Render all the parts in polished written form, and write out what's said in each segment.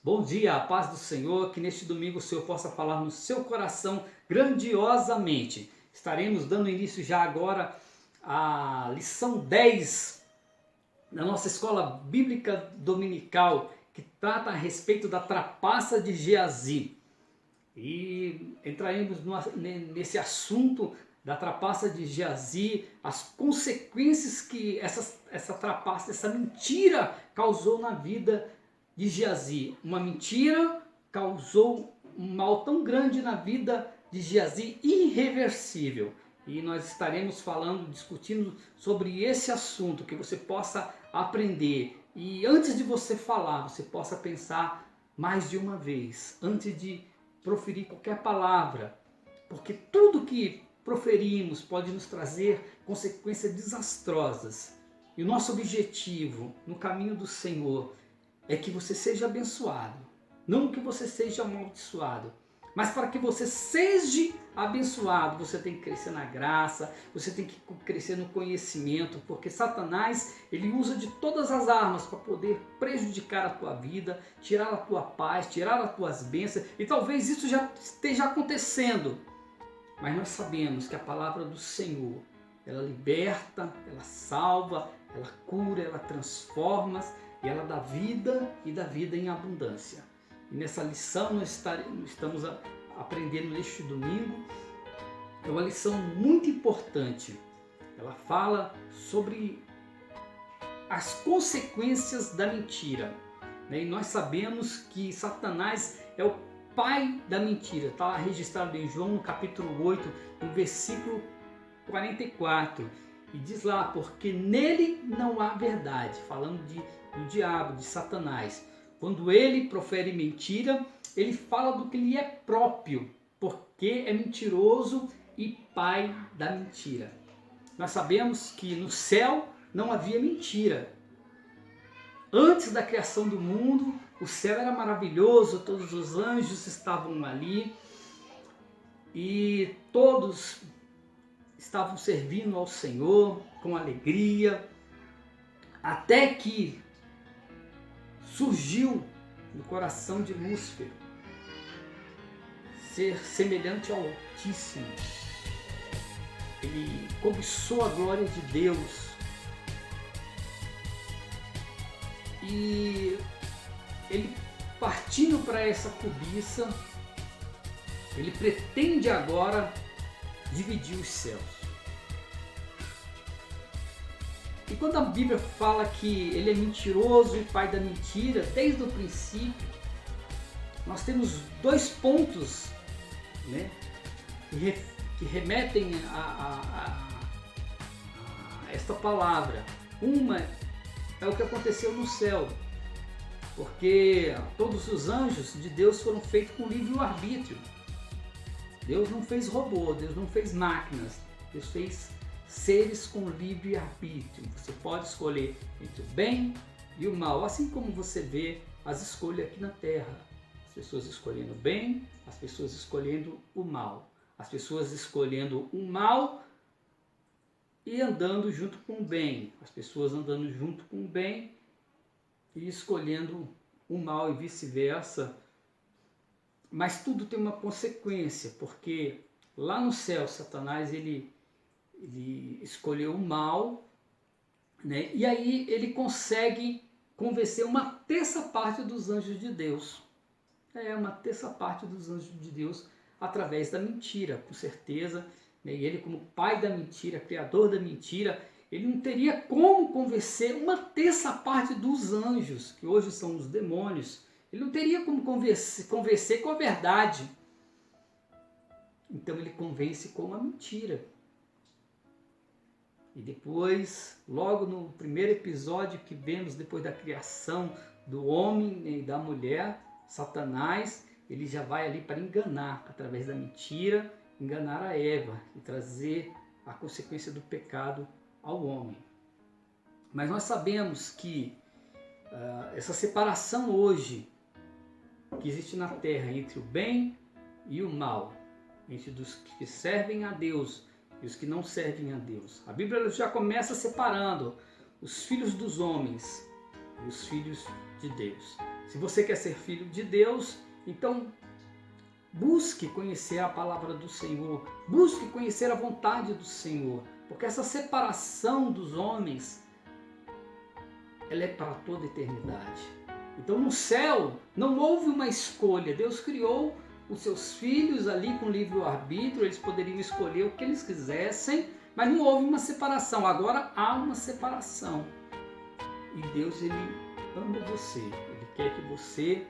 Bom dia, a paz do Senhor, que neste domingo o Senhor possa falar no seu coração grandiosamente. Estaremos dando início já agora à lição 10 da nossa escola bíblica dominical, que trata a respeito da trapaça de Geazi. E entraremos nesse assunto da trapaça de Geazi, as consequências que essa trapaça, essa mentira causou na vida de Geazi. Uma mentira causou um mal tão grande na vida de Geazi, irreversível. E nós estaremos falando, discutindo sobre esse assunto, que você possa aprender. E antes de você falar, você possa pensar mais de uma vez, antes de proferir qualquer palavra. Porque tudo que proferimos pode nos trazer consequências desastrosas. E o nosso objetivo no caminho do Senhor é que você seja abençoado, não que você seja amaldiçoado, mas para que você seja abençoado, você tem que crescer na graça, você tem que crescer no conhecimento, porque Satanás, ele usa de todas as armas para poder prejudicar a tua vida, tirar a tua paz, tirar as tuas bênçãos, e talvez isso já esteja acontecendo, mas nós sabemos que a palavra do Senhor, ela liberta, ela salva, ela cura, ela transforma, e ela dá vida e dá vida em abundância. E nessa lição nós estamos aprendendo neste domingo. É uma lição muito importante. Ela fala sobre as consequências da mentira. E nós sabemos que Satanás é o pai da mentira. Está registrado em João, no capítulo 8, no versículo 44. E diz lá, porque nele não há verdade. Falando do diabo, de Satanás. Quando ele profere mentira, ele fala do que lhe é próprio, porque é mentiroso e pai da mentira. Nós sabemos que no céu não havia mentira. Antes da criação do mundo, o céu era maravilhoso, todos os anjos estavam ali e todos estavam servindo ao Senhor com alegria, até que surgiu no coração de Lúcifer ser semelhante ao Altíssimo. Ele cobiçou a glória de Deus e ele, partindo para essa cobiça, ele pretende agora dividir os céus. E quando a Bíblia fala que ele é mentiroso e pai da mentira, desde o princípio, nós temos dois pontos, né, que remetem a esta palavra. Uma é o que aconteceu no céu, porque todos os anjos de Deus foram feitos com livre-arbítrio. Deus não fez robô, Deus não fez máquinas, Deus fez seres com livre-arbítrio. Você pode escolher entre o bem e o mal, assim como você vê as escolhas aqui na Terra. As pessoas escolhendo o bem, as pessoas escolhendo o mal. As pessoas escolhendo o mal e andando junto com o bem. As pessoas andando junto com o bem e escolhendo o mal e vice-versa. Mas tudo tem uma consequência, porque lá no céu, Satanás, ele escolheu o mal, né? E aí ele consegue convencer uma terça parte dos anjos de Deus. Uma terça parte dos anjos de Deus através da mentira, com certeza. Né? E ele, como pai da mentira, criador da mentira, ele não teria como convencer uma terça parte dos anjos, que hoje são os demônios. Ele não teria como convencer com a verdade. Então ele convence com a mentira. E depois, logo no primeiro episódio que vemos depois da criação do homem e da mulher, Satanás, ele já vai ali para enganar, através da mentira, enganar a Eva e trazer a consequência do pecado ao homem. Mas nós sabemos que essa separação hoje que existe na terra entre o bem e o mal, entre os que servem a Deus e os que não servem a Deus. A Bíblia já começa separando os filhos dos homens e os filhos de Deus. Se você quer ser filho de Deus, então busque conhecer a palavra do Senhor, busque conhecer a vontade do Senhor, porque essa separação dos homens, ela é para toda a eternidade. Então no céu não houve uma escolha, Deus criou os seus filhos ali com livre-arbítrio, eles poderiam escolher o que eles quisessem, mas não houve uma separação. Agora há uma separação. E Deus, ele ama você, ele quer que você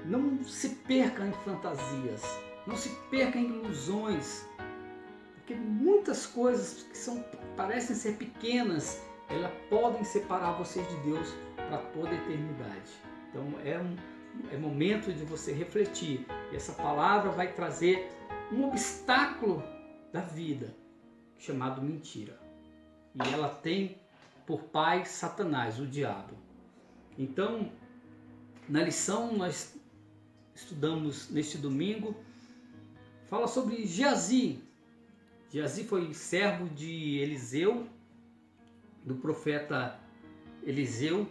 não se perca em fantasias, não se perca em ilusões, porque muitas coisas que parecem ser pequenas, elas podem separar você de Deus para toda a eternidade. Então é momento de você refletir. E essa palavra vai trazer um obstáculo da vida, chamado mentira. E ela tem por pai Satanás, o diabo. Então, na lição nós estudamos neste domingo, fala sobre Geazi. Geazi foi servo de Eliseu, do profeta Eliseu,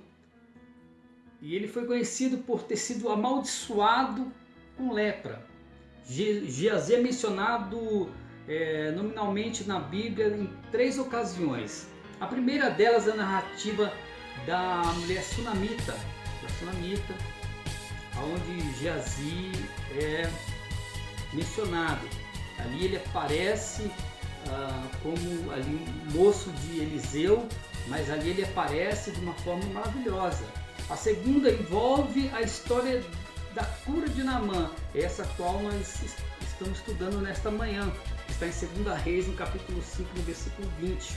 e ele foi conhecido por ter sido amaldiçoado com lepra. Geazi é mencionado nominalmente na Bíblia em 3 ocasiões. A primeira delas é a narrativa da mulher sunamita, onde Geazi é mencionado. Ali ele aparece como ali um moço de Eliseu, mas ali ele aparece de uma forma maravilhosa. A segunda envolve a história da cura de Naamã, essa qual nós estamos estudando nesta manhã, está em 2 Reis, no capítulo 5, no versículo 20.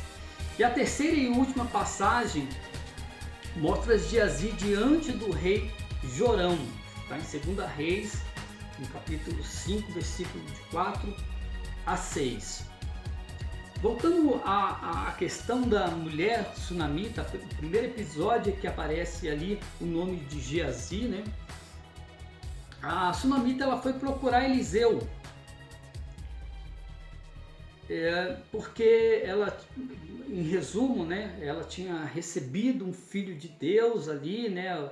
E a terceira e última passagem mostra Geazi diante do rei Jorão, está em 2 Reis, no capítulo 5, versículo de 4 a 6. Voltando à questão da mulher sunamita, o primeiro episódio que aparece ali o nome de Geazi, né? A sunamita ela foi procurar Eliseu, porque ela, em resumo, né, ela tinha recebido um filho de Deus ali, né?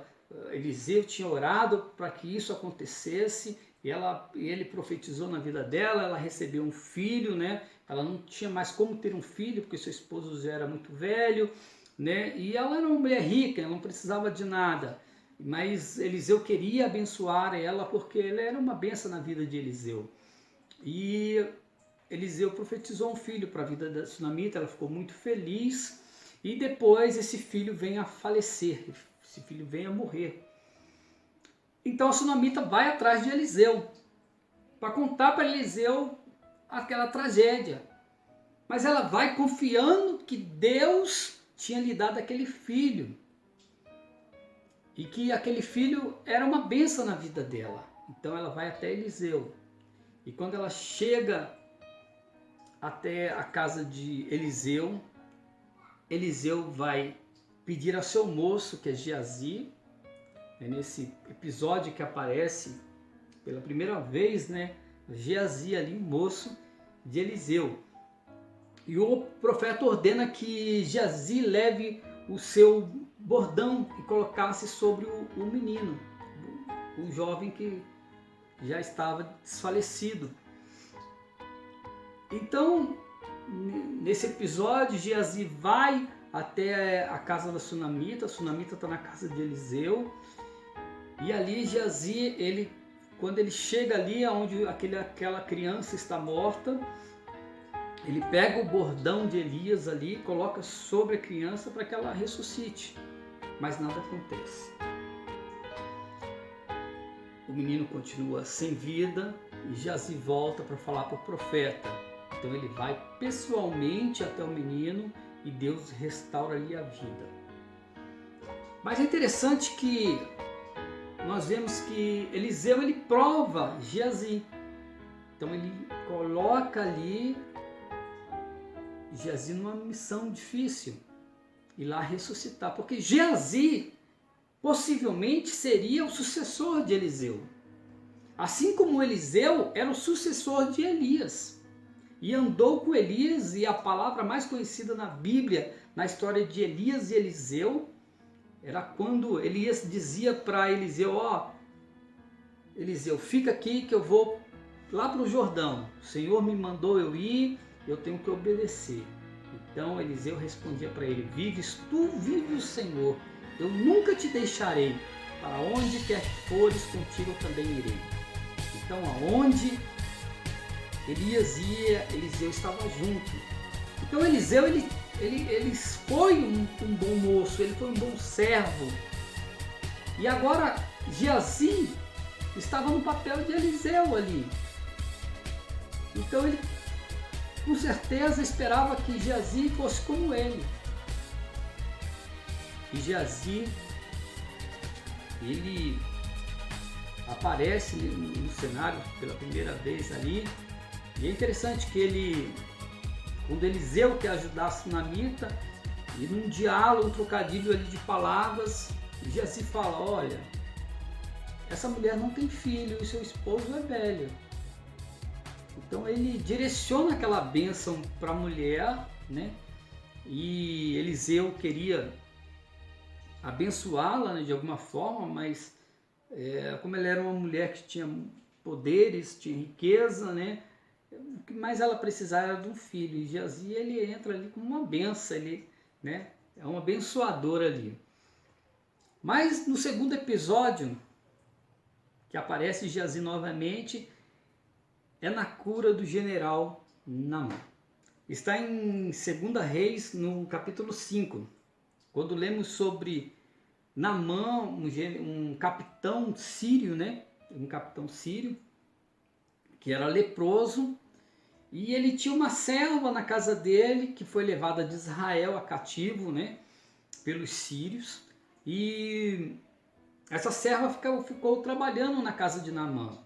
Eliseu tinha orado para que isso acontecesse e ele profetizou na vida dela, ela recebeu um filho, né? Ela não tinha mais como ter um filho porque seu esposo já era muito velho, né? E ela era uma mulher rica, ela não precisava de nada, mas Eliseu queria abençoar ela porque ela era uma bênção na vida de Eliseu. E Eliseu profetizou um filho para a vida da sunamita, ela ficou muito feliz e depois esse filho vem a falecer, esse filho vem a morrer. Então a sunamita vai atrás de Eliseu para contar para Eliseu aquela tragédia, mas ela vai confiando que Deus tinha lhe dado aquele filho e que aquele filho era uma bênção na vida dela. Então ela vai até Eliseu e quando ela chega até a casa de Eliseu, Eliseu vai pedir ao seu moço, que é Geazi, nesse episódio que aparece pela primeira vez, né? Geazi ali, moço de Eliseu. E o profeta ordena que Geazi leve o seu bordão e colocasse sobre o menino, o jovem que já estava desfalecido. Então, nesse episódio, Geazi vai até a casa da sunamita, a sunamita está na casa de Eliseu, e ali Geazi, quando ele chega ali onde aquela criança está morta, ele pega o bordão de Elias ali, coloca sobre a criança para que ela ressuscite, mas nada acontece. O menino continua sem vida e Geazi volta para falar para o profeta. Então ele vai pessoalmente até o menino e Deus restaura-lhe a vida. Mas é interessante que nós vemos que Eliseu ele prova Geazi. Então ele coloca ali Geazi numa missão difícil, ir lá ressuscitar, porque Geazi possivelmente seria o sucessor de Eliseu. Assim como Eliseu era o sucessor de Elias. E andou com Elias, e a palavra mais conhecida na Bíblia, na história de Elias e Eliseu, era quando Elias dizia para Eliseu, ó, Eliseu, fica aqui que eu vou lá para o Jordão. O Senhor me mandou eu ir, eu tenho que obedecer. Então Eliseu respondia para ele, vives tu, vive o Senhor, eu nunca te deixarei, para onde quer que fores, contigo eu também irei. Então aonde Elias ia, Eliseu estava junto. Então Eliseu, ele foi um bom moço, ele foi um bom servo. E agora Geazi estava no papel de Eliseu ali. Então ele com certeza esperava que Geazi fosse como ele. E Geazi, ele aparece no cenário pela primeira vez ali. E é interessante que ele, quando Eliseu quer ajudar a sunamita, e num diálogo, um trocadilho ali de palavras, Geazi fala, olha, essa mulher não tem filho e seu esposo é velho. Então ele direciona aquela bênção para a mulher, né? E Eliseu queria abençoá-la, né, de alguma forma, mas como ela era uma mulher que tinha poderes, tinha riqueza, né? O que mais ela precisava era de um filho. E Geazi, ele entra ali como uma benção, ele, né, é um abençoador ali. Mas no segundo episódio, que aparece Geazi novamente, é na cura do general Naamã. Está em 2 Reis, no capítulo 5, quando lemos sobre Naamã, um capitão sírio, né? Um capitão sírio, que era leproso, e ele tinha uma serva na casa dele, que foi levada de Israel a cativo, né? Pelos sírios, e essa serva ficou trabalhando na casa de Naamã.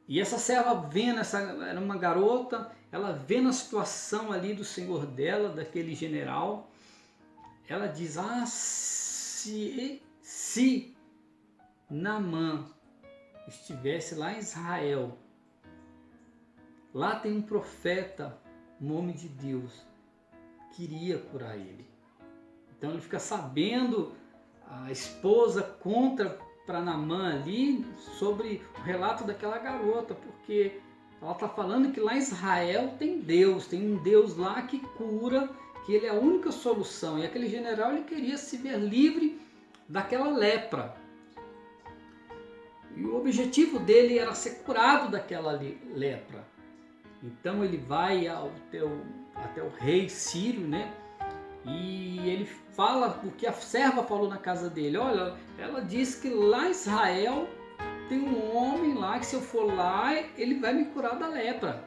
E essa serva vendo, era uma garota, ela vendo a situação ali do senhor dela, daquele general, ela diz, se Naamã estivesse lá em Israel, lá tem um profeta, um homem de Deus, que iria curar ele. Então ele fica sabendo, a esposa contra para Naamã ali sobre o relato daquela garota, porque ela está falando que lá em Israel tem um Deus lá que cura, que ele é a única solução. E aquele general, ele queria se ver livre daquela lepra. E o objetivo dele era ser curado daquela lepra. Então ele vai até o rei sírio, né? E ele fala o que a serva falou na casa dele. Olha, ela disse que lá em Israel tem um homem lá que se eu for lá, ele vai me curar da lepra.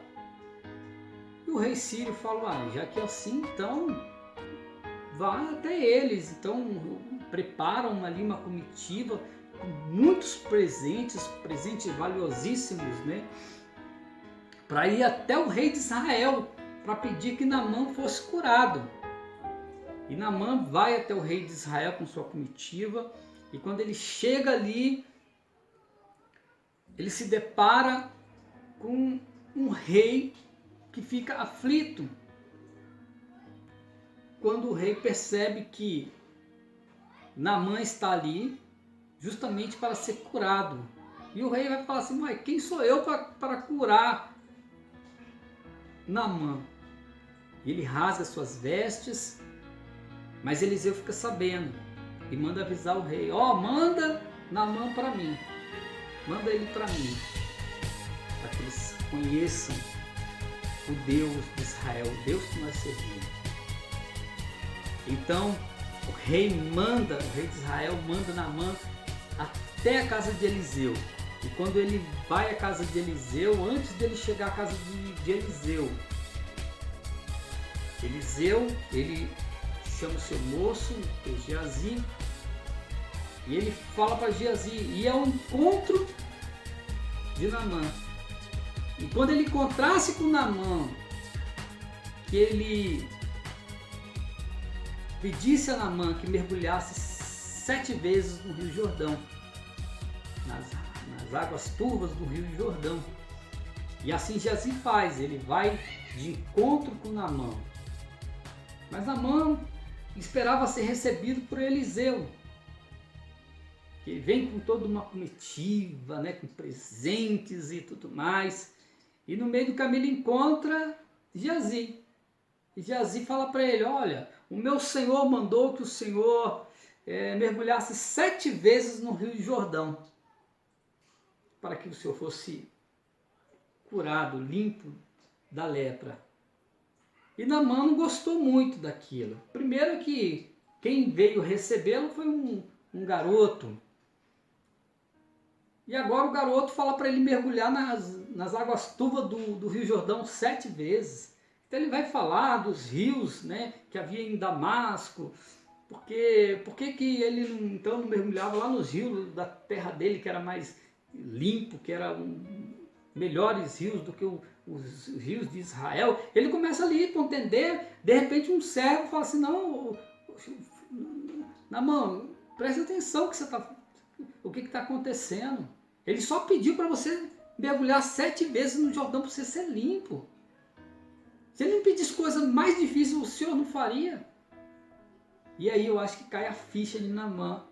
E o rei sírio fala, já que é assim, então vá até eles. Então preparam ali uma comitiva com muitos presentes valiosíssimos, né? Para ir até o rei de Israel, para pedir que Naamã fosse curado. E Naamã vai até o rei de Israel com sua comitiva, e quando ele chega ali, ele se depara com um rei que fica aflito. Quando o rei percebe que Naamã está ali justamente para ser curado. E o rei vai falar assim, mas quem sou eu para curar Naamã? E ele rasga suas vestes, mas Eliseu fica sabendo e manda avisar o rei, manda Naamã para mim, manda ele para mim, para que eles conheçam o Deus de Israel, o Deus que nós servimos. Então o rei de Israel manda Naamã até a casa de Eliseu. E quando ele vai à casa de Eliseu, antes dele chegar à casa de Eliseu, ele chama o seu moço, que é Geazi, e ele fala para Geazi, e é o encontro de Naamã. E quando ele encontrasse com Naamã, que ele pedisse a Naamã que mergulhasse 7 vezes no Rio Jordão, nas águas turvas do Rio Jordão. E assim Geazi faz, ele vai de encontro com Naamã. Mas Naamã esperava ser recebido por Eliseu. que ele vem com toda uma comitiva, né, com presentes e tudo mais. E no meio do caminho ele encontra Geazi. E Geazi fala para ele, olha, o meu Senhor mandou que o Senhor mergulhasse 7 vezes no Rio Jordão, para que o Senhor fosse curado, limpo da lepra. E Naamã não gostou muito daquilo. Primeiro que quem veio recebê-lo foi um garoto. E agora o garoto fala para ele mergulhar nas águas turvas do Rio Jordão 7 vezes. Então ele vai falar dos rios, né, que havia em Damasco. Por que ele então não mergulhava lá nos rios da terra dele, que era mais limpo, que eram melhores rios do que os rios de Israel? Ele começa ali a contender. De repente um servo fala assim, não, Naamã, presta atenção o que está acontecendo. Ele só pediu para você mergulhar 7 vezes no Jordão para você ser limpo. Se ele não pedisse coisa mais difícil, o Senhor não faria. E aí eu acho que cai a ficha de Naamã.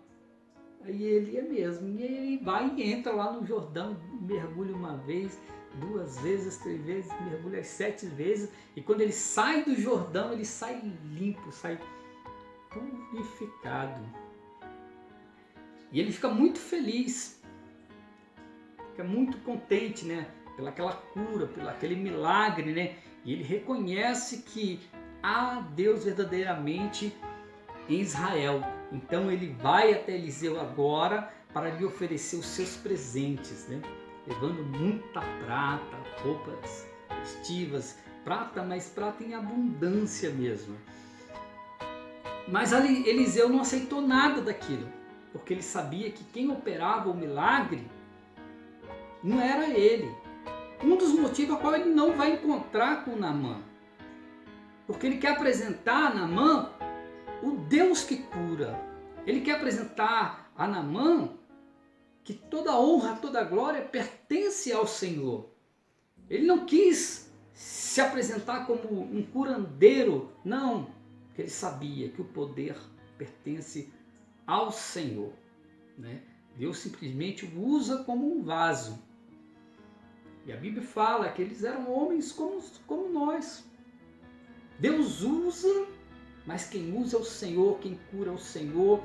Aí ele é mesmo. E ele vai e entra lá no Jordão, mergulha uma vez, 2 vezes, 3 vezes, mergulha as 7 vezes. E quando ele sai do Jordão, ele sai limpo, sai purificado. E ele fica muito feliz, fica muito contente, né? Pelaquela cura, pelo aquele milagre, né? E ele reconhece que há Deus verdadeiramente em Israel. Então ele vai até Eliseu agora para lhe oferecer os seus presentes, né? Levando muita prata, roupas festivas, prata, mas prata em abundância mesmo. Mas Eliseu não aceitou nada daquilo, porque ele sabia que quem operava o milagre não era ele. Um dos motivos ao qual ele não vai encontrar com Naamã, porque ele quer apresentar a Naamã o Deus que cura. Ele quer apresentar a Naamã que toda honra, toda glória pertence ao Senhor. Ele não quis se apresentar como um curandeiro, não, porque ele sabia que o poder pertence ao Senhor, né? Deus simplesmente o usa como um vaso. E a Bíblia fala que eles eram homens como nós. Deus usa, mas quem usa é o Senhor, quem cura é o Senhor,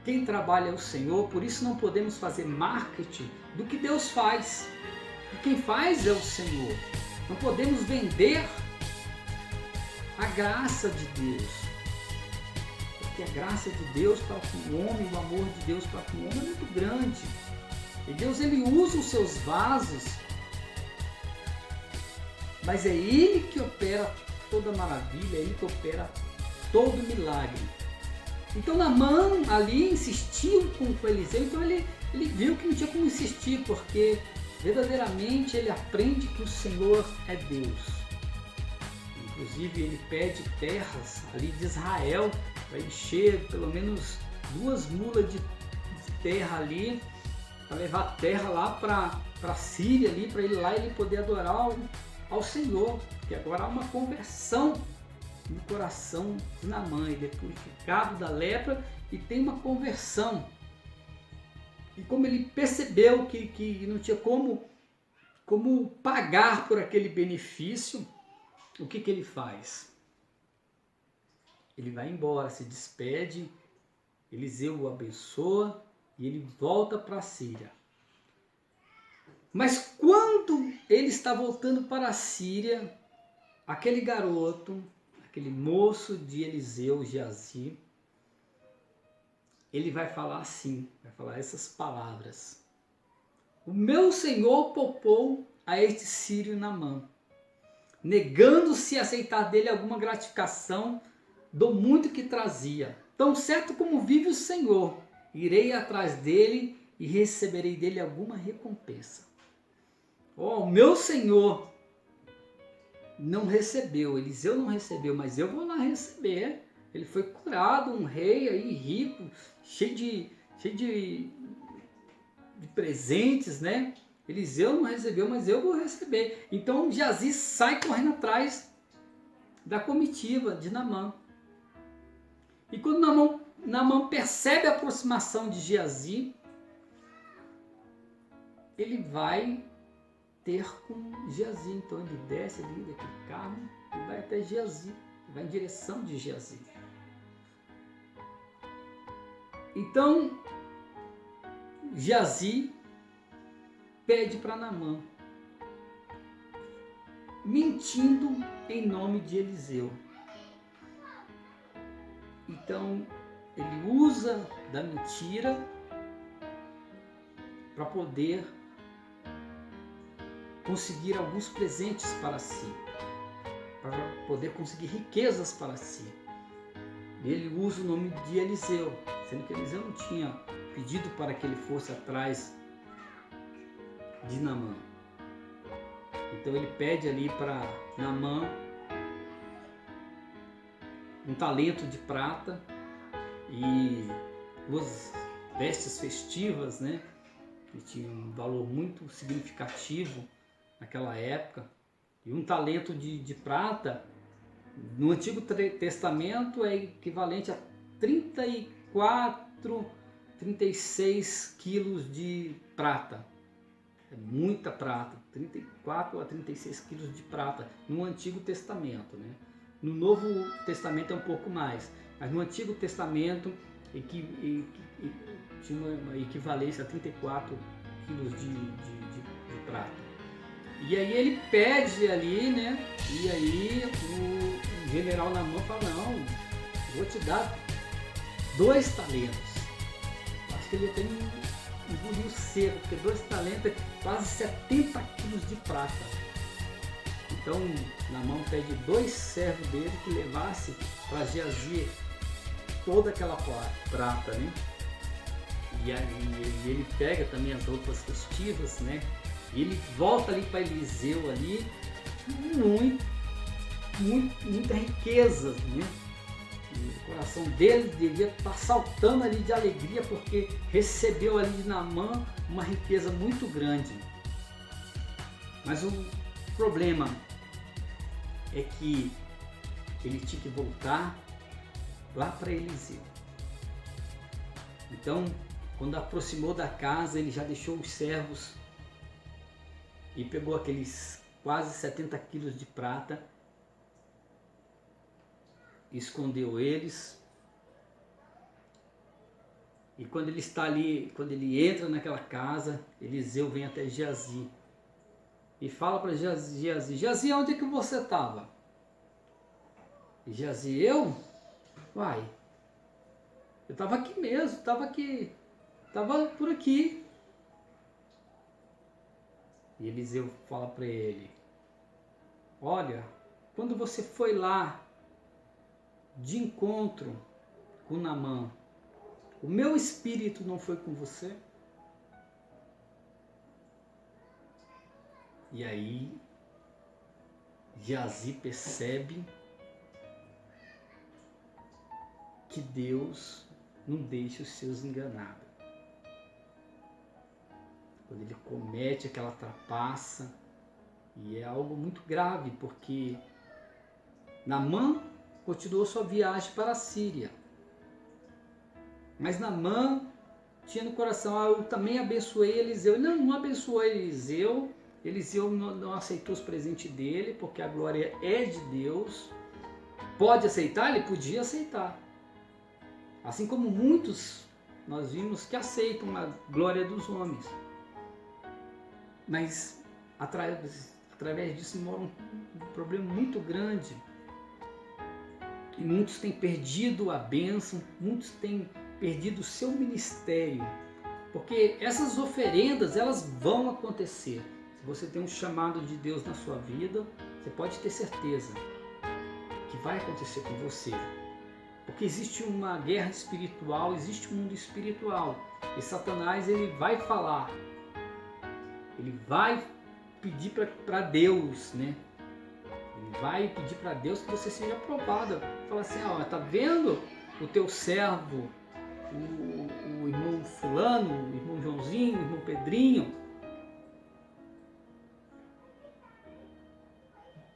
quem trabalha é o Senhor. Por isso não podemos fazer marketing do que Deus faz. E quem faz é o Senhor. Não podemos vender a graça de Deus. Porque a graça de Deus para com o homem, o amor de Deus para com o homem é muito grande. E Deus, ele usa os seus vasos, mas é Ele que opera toda maravilha, é Ele que opera todo milagre. Então Naamã ali insistiu com Eliseu, então ele viu que não tinha como insistir, porque verdadeiramente ele aprende que o Senhor é Deus. Inclusive ele pede terras ali de Israel, para encher pelo menos 2 mulas de terra ali, para levar terra lá para a Síria, ali, para ele lá ele poder adorar ao Senhor. Porque agora há uma conversão no coração de Naamã. Ele é purificado da lepra e tem uma conversão. E como ele percebeu que não tinha como pagar por aquele benefício, o que ele faz? Ele vai embora, se despede, Eliseu o abençoa e ele volta para a Síria. Mas quando ele está voltando para a Síria, aquele garoto, aquele moço de Eliseu, Geazi, ele vai falar assim, vai falar essas palavras: o meu senhor poupou a este sírio Naamã, negando-se a aceitar dele alguma gratificação do muito que trazia. Tão certo como vive o Senhor, irei atrás dele e receberei dele alguma recompensa. O meu Senhor não recebeu, Eliseu não recebeu, mas eu vou lá receber. Ele foi curado, um rei aí rico, cheio de presentes, né? Eliseu não recebeu, mas eu vou receber. Então Geazi sai correndo atrás da comitiva de Naamã. E quando Naamã Naamã percebe a aproximação de Geazi, ele vai ter com Geazi. Então ele desce ali daquele carro e vai até Geazi, vai em direção de Geazi. Então Geazi pede para Naamã, mentindo em nome de Eliseu. Então ele usa da mentira para poder conseguir alguns presentes para si, para poder conseguir riquezas para si. Ele usa o nome de Eliseu, sendo que Eliseu não tinha pedido para que ele fosse atrás de Naamã. Então ele pede ali para Naamã um talento de prata e duas vestes festivas, né, que tinham um valor muito significativo naquela época. E um talento de prata no Antigo Testamento é equivalente a 34, 36 quilos de prata. É muita prata, 34 a 36 quilos de prata no Antigo Testamento, né? No Novo Testamento é um pouco mais, mas no Antigo Testamento tinha uma equivalência a 34 quilos de prata. E aí ele pede ali, né? E aí o general Naamã fala, não, vou te dar 2 talentos. Acho que ele até engoliu seco, porque 2 talentos é quase 70 quilos de prata. Então Naamã pede 2 servos dele que levasse para Geazi toda aquela prata, né? E aí ele pega também as roupas festivas, né? E ele volta ali para Eliseu ali, muita riqueza, né? E o coração dele devia estar saltando ali de alegria, porque recebeu ali de Naamã uma riqueza muito grande. Mas o problema é que ele tinha que voltar lá para Eliseu. Então, quando aproximou da casa, ele já deixou os servos e pegou aqueles quase 70 quilos de prata, escondeu eles. E quando ele está ali, quando ele entra naquela casa, Eliseu vem até Geazi e fala para Geazi, Geazi, onde é que você estava? E Geazi, eu? Uai, eu estava aqui mesmo, estava por aqui. E Eliseu fala para ele, olha, quando você foi lá de encontro com Naamã, o meu espírito não foi com você? E aí Geazi percebe que Deus não deixa os seus enganados. Quando ele comete aquela trapaça, e é algo muito grave, porque Naamã continuou sua viagem para a Síria. Mas Naamã tinha no coração, eu também abençoei Eliseu. Não abençoou Eliseu. Eliseu não aceitou os presentes dele, porque a glória é de Deus. Pode aceitar? Ele podia aceitar. Assim como muitos nós vimos que aceitam a glória dos homens. Mas através disso mora um problema muito grande. E muitos têm perdido a bênção, muitos têm perdido o seu ministério. Porque essas oferendas, elas vão acontecer. Se você tem um chamado de Deus na sua vida, você pode ter certeza que vai acontecer com você. Porque existe uma guerra espiritual, existe um mundo espiritual. E Satanás, ele vai falar, ele vai pedir para Deus, né? Ele vai pedir para Deus que você seja aprovado. Fala assim, ó, tá vendo o teu servo, o irmão fulano, o irmão Joãozinho, o irmão Pedrinho?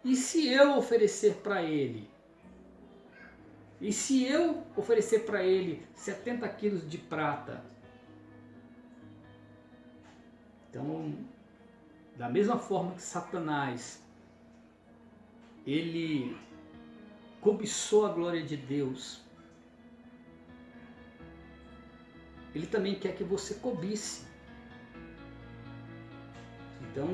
E se eu oferecer para ele E se eu oferecer para ele 70 quilos de prata? Então, da mesma forma que Satanás, ele cobiçou a glória de Deus, ele também quer que você cobice. Então,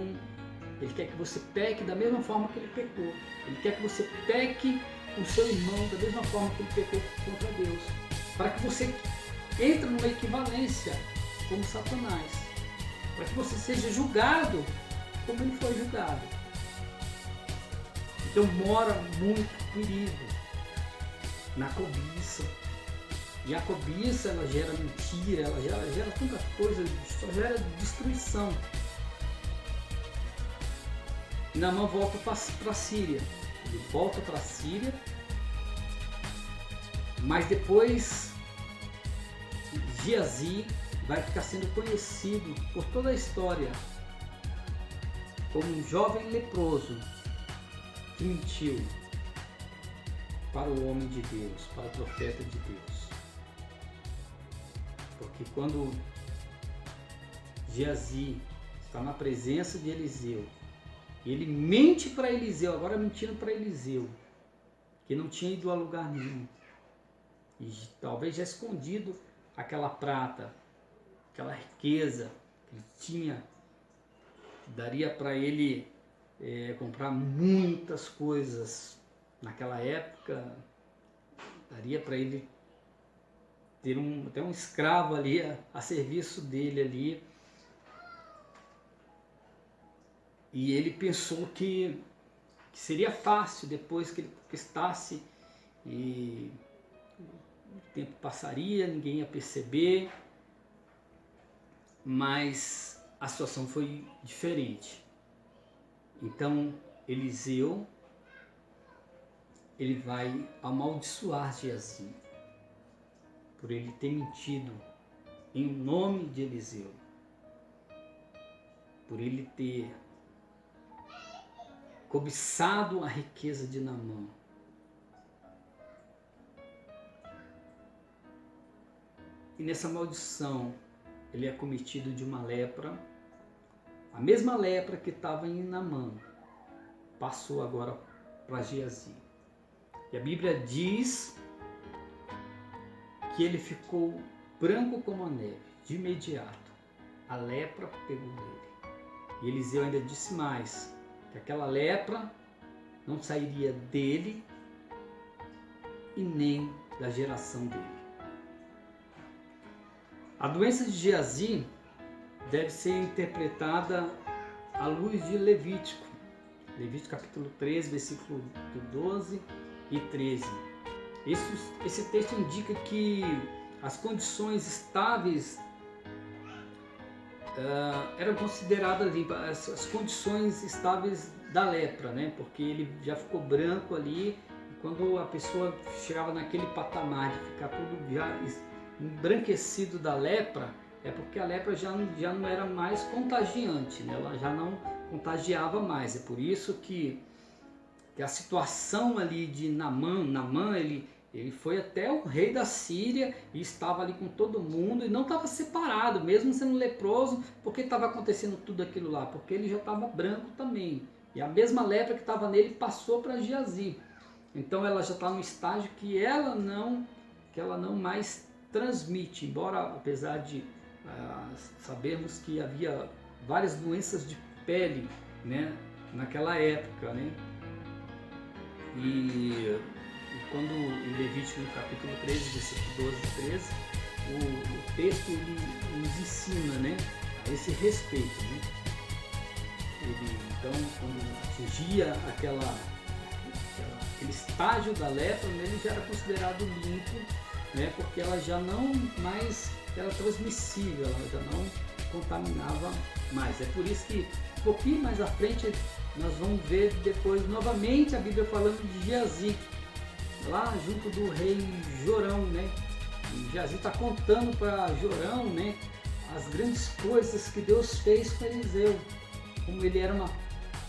ele quer que você peque da mesma forma que ele pecou. Ele quer que você peque com o seu irmão da mesma forma que ele pecou contra Deus. Para que você entre numa equivalência como Satanás. Para que você seja julgado como ele foi julgado. Então mora muito perigo na cobiça. E a cobiça, ela gera mentira, ela gera tanta coisa, só gera destruição. E Naamã volta para a Síria. Ele volta para a Síria, mas depois Geazi vai ficar sendo conhecido por toda a história como um jovem leproso que mentiu para o homem de Deus, para o profeta de Deus. Porque quando Geazi está na presença de Eliseu, e ele mente para Eliseu, agora mentindo para Eliseu, que não tinha ido a lugar nenhum, e talvez já escondido aquela prata, aquela riqueza que ele tinha, que daria para ele comprar muitas coisas naquela época, daria para ele ter até um escravo ali a serviço dele ali. E ele pensou que seria fácil depois que ele conquistasse e o tempo passaria, ninguém ia perceber, mas a situação foi diferente. Então Eliseu, ele vai amaldiçoar Geazi por ele ter mentido em nome de Eliseu, por ele ter cobiçado a riqueza de Naamã. E nessa maldição ele é cometido de uma lepra, a mesma lepra que estava em Naamã, passou agora para Geazi. E a Bíblia diz que ele ficou branco como a neve, de imediato. A lepra pegou nele. E Eliseu ainda disse mais, que aquela lepra não sairia dele e nem da geração dele. A doença de Geazi deve ser interpretada à luz de Levítico. Levítico capítulo 13, versículo 12 e 13. Esse texto indica que as condições estáveis eram consideradas ali as condições estáveis da lepra, né? Porque ele já ficou branco ali, e quando a pessoa chegava naquele patamar de ficar todo já embranquecido da lepra, é porque a lepra já não era mais contagiante, né? Ela já não contagiava mais. É por isso que a situação ali de Naamã, ele foi até o rei da Síria e estava ali com todo mundo e não estava separado, mesmo sendo leproso, porque estava acontecendo tudo aquilo lá, porque ele já estava branco também. E a mesma lepra que estava nele passou para Geazi. Então ela já está no estágio que ela não mais transmite, embora apesar de sabermos que havia várias doenças de pele, né, naquela época, né? E quando em Levítico no capítulo 13, versículo 12 e 13, o texto ele nos ensina, né, a esse respeito, né? Então, quando atingia aquele estágio da lepra, ele já era considerado limpo, né, porque ela já não mais era transmissível, ela já não contaminava mais. É por isso que um pouquinho mais à frente nós vamos ver depois novamente a Bíblia falando de Geazi, lá junto do rei Jorão, né? E Geazi está contando para Jorão, né, as grandes coisas que Deus fez com Eliseu. Como ele era uma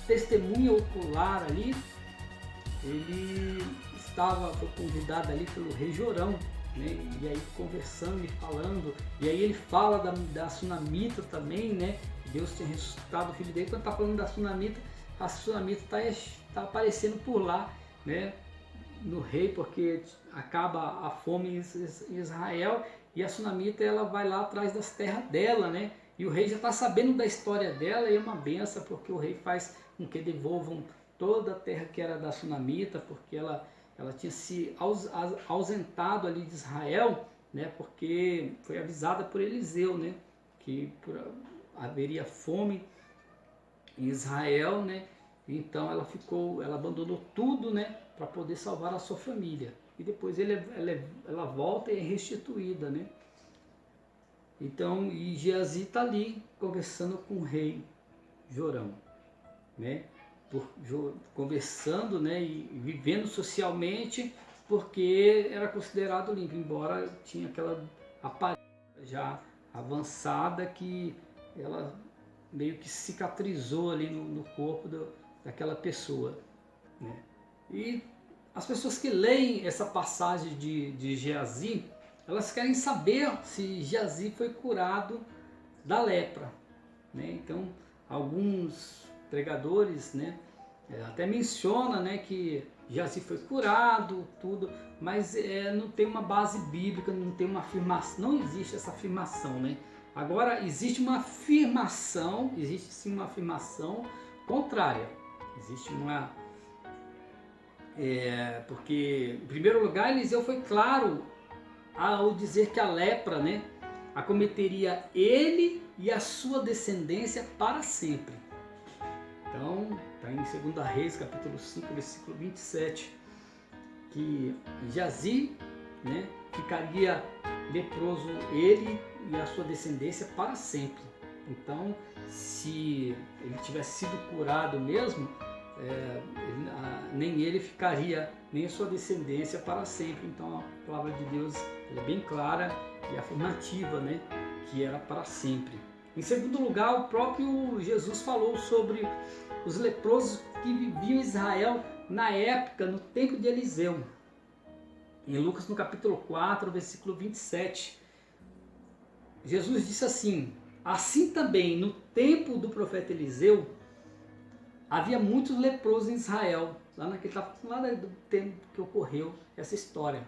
testemunha ocular ali, ele foi convidado ali pelo rei Jorão, né? E aí conversando e falando, e aí ele fala da Sunamita também, né? Deus tinha ressuscitado o filho dele. Quando está falando da Sunamita, a Sunamita está aparecendo por lá, né? No rei, porque acaba a fome em Israel, e a Sunamita ela vai lá atrás das terras dela, né? E o rei já está sabendo da história dela, e é uma benção, porque o rei faz com que devolvam toda a terra que era da Sunamita, porque ela tinha se ausentado ali de Israel, né? Porque foi avisada por Eliseu, né? Que haveria fome em Israel, né? Então ela abandonou tudo, né? Para poder salvar a sua família. E depois ela volta e é restituída, né? Então, e Geazi está ali conversando com o rei Jorão, né? Conversando, né? E vivendo socialmente, porque era considerado limpo, embora tinha aquela aparência já avançada que ela meio que cicatrizou ali no corpo daquela pessoa, né? E as pessoas que leem essa passagem de Geazi, elas querem saber se Geazi foi curado da lepra, né? Então, alguns pregadores, né, até menciona, né, que Geazi foi curado, tudo, mas não tem uma base bíblica, não tem uma afirmação, não existe essa afirmação, né? Agora, existe sim uma afirmação contrária. Existe uma... porque, em primeiro lugar, Eliseu foi claro ao dizer que a lepra, né, acometeria ele e a sua descendência para sempre. Então, está em 2 Reis, capítulo 5, versículo 27, que Geazi, né, ficaria leproso ele e a sua descendência para sempre. Então, se ele tivesse sido curado mesmo, nem ele ficaria, nem a sua descendência para sempre. Então, a palavra de Deus é bem clara e afirmativa, né, que era para sempre. Em segundo lugar, o próprio Jesus falou sobre os leprosos que viviam em Israel na época, no tempo de Eliseu. Em Lucas, no capítulo 4, versículo 27, Jesus disse assim: assim também no tempo do profeta Eliseu havia muitos leprosos em Israel, lá do tempo que ocorreu essa história.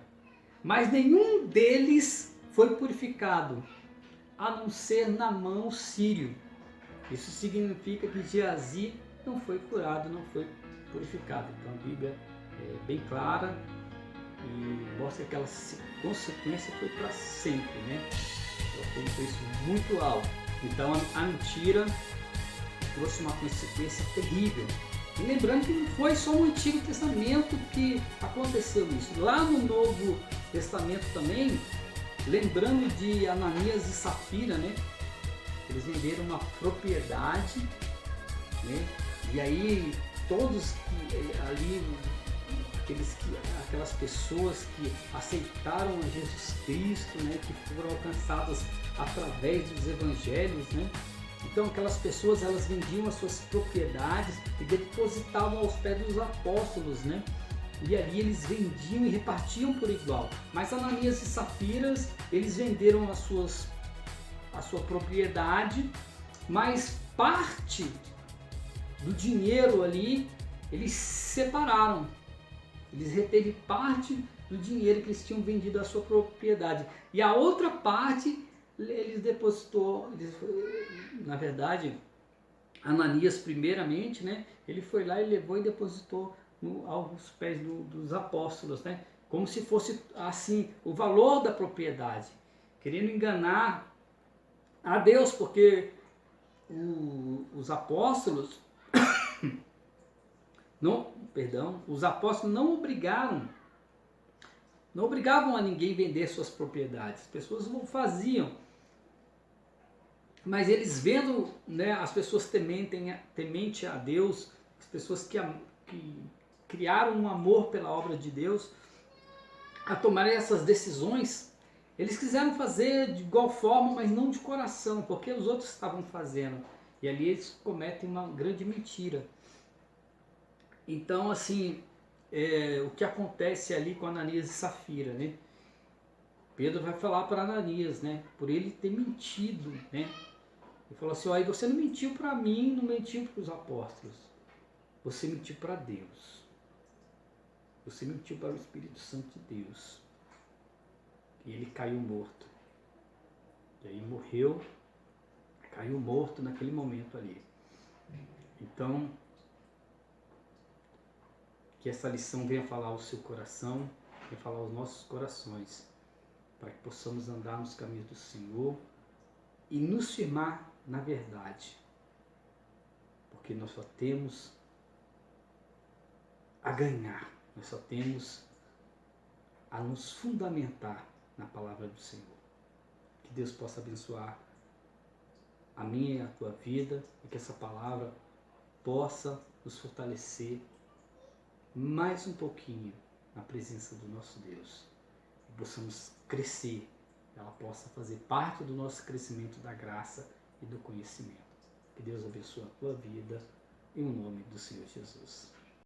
Mas nenhum deles foi purificado, a não ser Naamã o sírio. Isso significa que Geazi não foi curado, não foi purificado. Então a Bíblia é bem clara e mostra que aquela consequência foi para sempre, né? Ela foi um preço muito alto. Então a mentira trouxe uma consequência terrível. E lembrando que não foi só no Antigo Testamento que aconteceu isso. Lá no Novo Testamento também, lembrando de Ananias e Safira, né? Eles venderam uma propriedade, né? E aí todos que ali, aquelas pessoas que aceitaram a Jesus Cristo, né? Que foram alcançadas através dos evangelhos, né? Então aquelas pessoas, elas vendiam as suas propriedades e depositavam aos pés dos apóstolos, né? E ali eles vendiam e repartiam por igual. Mas Ananias e Safiras, eles venderam a sua propriedade, mas parte do dinheiro ali eles separaram. Eles reteve parte do dinheiro que eles tinham vendido a sua propriedade. E a outra parte eles depositou, na verdade, Ananias primeiramente, né? Ele foi lá e levou e depositou aos pés dos apóstolos, né? Como se fosse assim o valor da propriedade, querendo enganar a Deus, porque os apóstolos os apóstolos não obrigavam a ninguém vender suas propriedades. As pessoas não faziam. Mas eles vendo, né, as pessoas temente a Deus, as pessoas que criaram um amor pela obra de Deus, a tomarem essas decisões, eles quiseram fazer de igual forma, mas não de coração, porque os outros estavam fazendo. E ali eles cometem uma grande mentira. Então, assim, o que acontece ali com Ananias e Safira, né? Pedro vai falar para Ananias, né? Por ele ter mentido, né? Ele falou assim, olha, você não mentiu para mim, não mentiu para os apóstolos. Você mentiu para Deus. Você mentiu para o Espírito Santo de Deus. E ele caiu morto. E aí morreu, caiu morto naquele momento ali. Então, que essa lição venha falar ao seu coração, venha falar aos nossos corações, para que possamos andar nos caminhos do Senhor e nos firmar na verdade. Porque nós só temos a ganhar, nós só temos a nos fundamentar na palavra do Senhor. Que Deus possa abençoar a minha e a tua vida e que essa palavra possa nos fortalecer mais um pouquinho na presença do nosso Deus. E possamos crescer, ela possa fazer parte do nosso crescimento da graça e do conhecimento. Que Deus abençoe a tua vida em nome do Senhor Jesus.